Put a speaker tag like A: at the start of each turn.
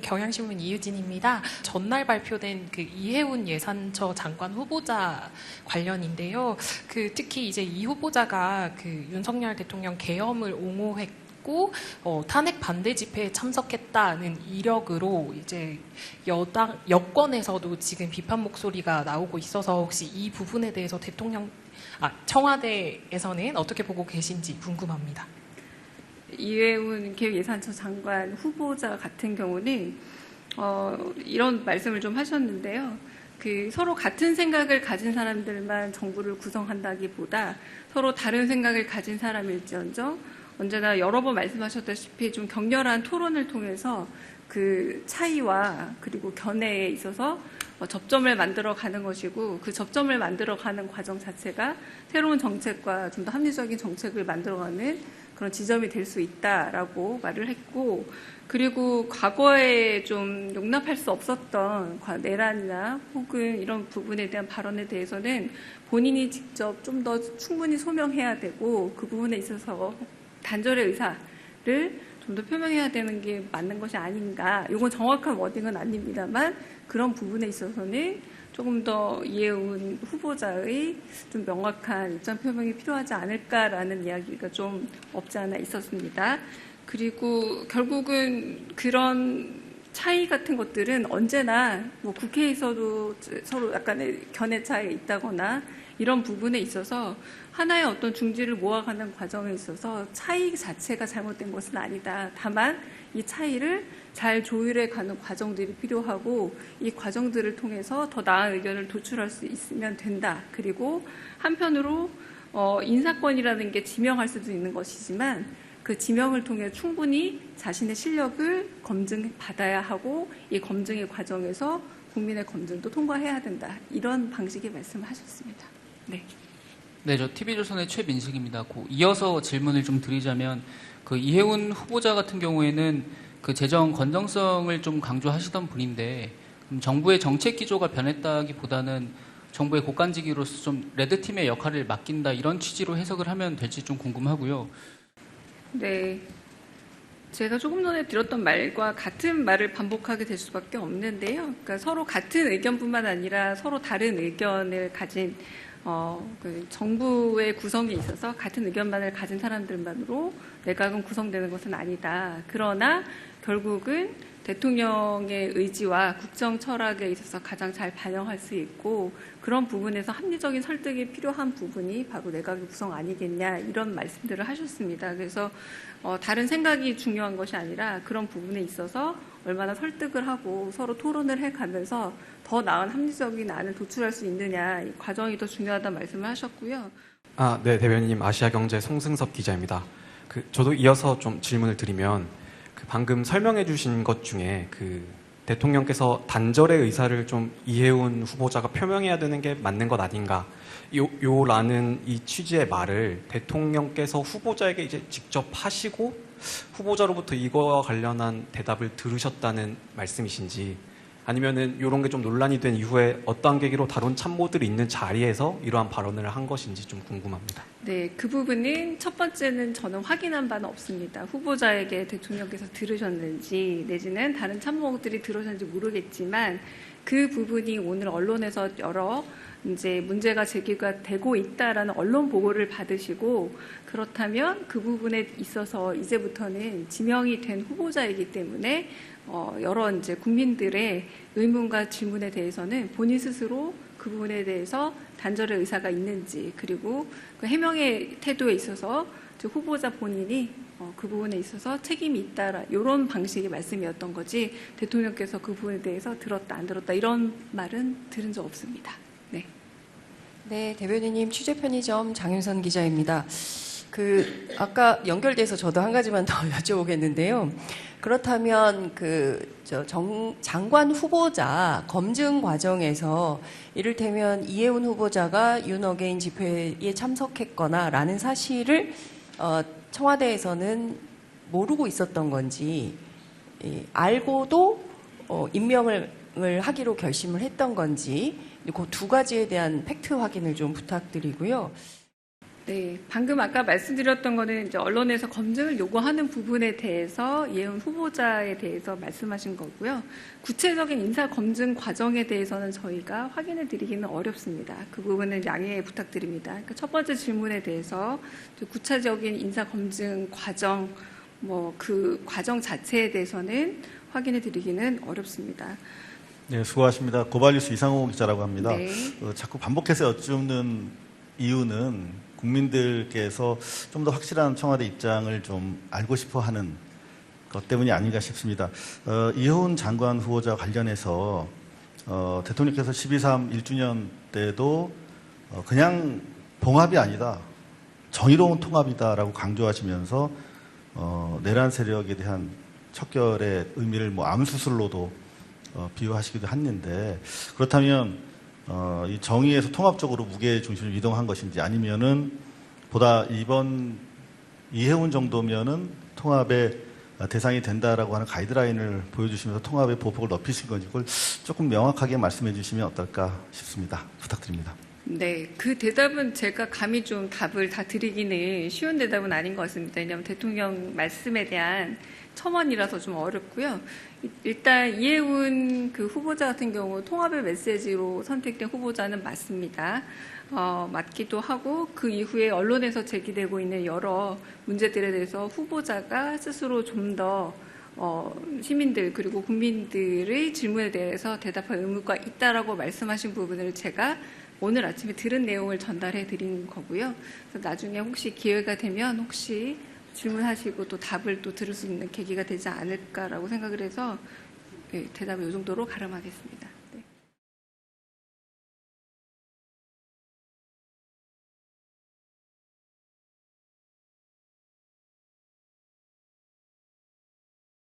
A: 경향신문 이유진입니다. 전날 발표된 그 이해운 예산처 장관 후보자 관련인데요. 특히 이제 이 후보자가 윤석열 대통령 계엄을 옹호했고 탄핵 반대 집회에 참석했다는 이력으로 이제 여권에서도 지금 비판 목소리가 나오고 있어서 혹시 이 부분에 대해서 청와대에서는 어떻게 보고 계신지 궁금합니다.
B: 이해운 기획예산처 장관 후보자 같은 경우는 이런 말씀을 좀 하셨는데요. 서로 같은 생각을 가진 사람들만 정부를 구성한다기보다 서로 다른 생각을 가진 사람일지언정 언제나 여러 번 말씀하셨다시피 좀 격렬한 토론을 통해서 그 차이와 그리고 견해에 있어서 접점을 만들어가는 것이고, 그 접점을 만들어가는 과정 자체가 새로운 정책과 좀 더 합리적인 정책을 만들어가는 그런 지점이 될 수 있다라고 말을 했고, 그리고 과거에 좀 용납할 수 없었던 내란이나 혹은 이런 부분에 대한 발언에 대해서는 본인이 직접 좀 더 충분히 소명해야 되고, 그 부분에 있어서 단절의 의사를 좀 더 표명해야 되는 게 맞는 것이 아닌가. 이건 정확한 워딩은 아닙니다만 그런 부분에 있어서는 조금 더 이해운 후보자의 좀 명확한 입장 표명이 필요하지 않을까라는 이야기가 좀 없지 않아 있었습니다. 그리고 결국은 그런 차이 같은 것들은 언제나 국회에서도 서로 약간의 견해 차이가 있다거나 이런 부분에 있어서 하나의 어떤 중지를 모아가는 과정에 있어서 차이 자체가 잘못된 것은 아니다. 다만 이 차이를 잘 조율해 가는 과정들이 필요하고, 이 과정들을 통해서 더 나은 의견을 도출할 수 있으면 된다. 그리고 한편으로 인사권이라는 게 지명할 수도 있는 것이지만 그 지명을 통해 충분히 자신의 실력을 검증받아야 하고, 이 검증의 과정에서 국민의 검증도 통과해야 된다. 이런 방식의 말씀을 하셨습니다.
C: 네, 저 TV조선의 최민식입니다. 이어서 질문을 좀 드리자면, 이해운 후보자 같은 경우에는 재정 건정성을 좀 강조하시던 분인데, 정부의 정책 기조가 변했다기보다는 정부의 국간직으로서 좀 레드팀의 역할을 맡긴다, 이런 취지로 해석을 하면 될지 좀 궁금하고요.
B: 네. 제가 조금 전에 들었던 말과 같은 말을 반복하게 될 수밖에 없는데요. 그러니까 서로 같은 의견뿐만 아니라 서로 다른 의견을 가진 정부의 구성에 있어서 같은 의견만을 가진 사람들만으로 내각은 구성되는 것은 아니다. 그러나 결국은 대통령의 의지와 국정 철학에 있어서 가장 잘 반영할 수 있고, 그런 부분에서 합리적인 설득이 필요한 부분이 바로 내각의 구성 아니겠냐, 이런 말씀들을 하셨습니다. 그래서 다른 생각이 중요한 것이 아니라 그런 부분에 있어서 얼마나 설득을 하고 서로 토론을 해가면서 더 나은 합리적인 안을 도출할 수 있느냐, 이 과정이 더 중요하다는 말씀을 하셨고요.
D: 네, 대변인님, 아시아경제 송승섭 기자입니다. 저도 이어서 좀 질문을 드리면, 방금 설명해 주신 것 중에 대통령께서 단절의 의사를 좀 이해운 후보자가 표명해야 되는 게 맞는 것 아닌가, 라는 이 취지의 말을 대통령께서 후보자에게 이제 직접 하시고 후보자로부터 이거와 관련한 대답을 들으셨다는 말씀이신지, 아니면은 이런 게 좀 논란이 된 이후에 어떠한 계기로 다른 참모들이 있는 자리에서 이러한 발언을 한 것인지 좀 궁금합니다.
B: 네, 그 부분은 첫 번째는 저는 확인한 바는 없습니다. 후보자에게 대통령께서 들으셨는지 내지는 다른 참모들이 들으셨는지 모르겠지만, 그 부분이 오늘 언론에서 여러 이제 문제가 제기가 되고 있다라는 언론 보고를 받으시고, 그렇다면 그 부분에 있어서 이제부터는 지명이 된 후보자이기 때문에 여러 이제 국민들의 의문과 질문에 대해서는 본인 스스로 그 부분에 대해서 단절의 의사가 있는지, 그리고 그 해명의 태도에 있어서 후보자 본인이 그 부분에 있어서 책임이 있다, 이런 방식의 말씀이었던 거지, 대통령께서 그 부분에 대해서 들었다 안 들었다 이런 말은 들은 적 없습니다.
E: 네, 대변인님, 취재편의점 장윤선 기자입니다. 아까 연결돼서 저도 한 가지만 더 여쭤보겠는데요. 그렇다면 장관 후보자 검증 과정에서 이를테면 이해운 후보자가 윤어게인 집회에 참석했거나라는 사실을 청와대에서는 모르고 있었던 건지, 알고도 임명을 하기로 결심을 했던 건지, 그 두 가지에 대한 팩트 확인을 좀 부탁드리고요.
B: 네, 방금 아까 말씀드렸던 거는 이제 언론에서 검증을 요구하는 부분에 대해서 이해훈 후보자에 대해서 말씀하신 거고요. 구체적인 인사 검증 과정에 대해서는 저희가 확인해 드리기는 어렵습니다. 그 부분은 양해 부탁드립니다. 그러니까 첫 번째 질문에 대해서 구체적인 인사 검증 과정, 뭐 그 과정 자체에 대해서는 확인해 드리기는 어렵습니다.
F: 네, 수고하십니다. 고발뉴스 이상호 기자라고 합니다.
B: 네.
F: 자꾸 반복해서 여쭙는 이유는 국민들께서 좀 더 확실한 청와대 입장을 좀 알고 싶어 하는 것 때문이 아닌가 싶습니다. 이해훈 장관 후보자 관련해서 대통령께서 12.3 1주년 때도 그냥 봉합이 아니다, 정의로운 통합이다라고 강조하시면서 내란 세력에 대한 척결의 의미를 뭐 암수술로도 비유하시기도 했는데, 그렇다면 이 정의에서 통합적으로 무게 중심을 이동한 것인지, 아니면은 보다 이번 이해훈 정도면은 통합의 대상이 된다라고 하는 가이드라인을 보여주시면서 통합의 보폭을 높이신 건지, 그걸 조금 명확하게 말씀해 주시면 어떨까 싶습니다. 부탁드립니다.
B: 네, 그 대답은 제가 감히 좀 답을 다 드리기는 쉬운 대답은 아닌 것 같습니다. 왜냐하면 대통령 말씀에 대한 첨언이라서 좀 어렵고요. 일단 이해훈 그 후보자 같은 경우 통합의 메시지로 선택된 후보자는 맞습니다. 맞기도 하고, 그 이후에 언론에서 제기되고 있는 여러 문제들에 대해서 후보자가 스스로 좀 더 시민들 그리고 국민들의 질문에 대해서 대답할 의무가 있다라고 말씀하신 부분을 제가 오늘 아침에 들은 내용을 전달해 드린 거고요. 그래서 나중에 혹시 기회가 되면 혹시 질문하시고 또 답을 또 들을 수 있는 계기가 되지 않을까라고 생각을 해서 대답을 이 정도로 가름하겠습니다.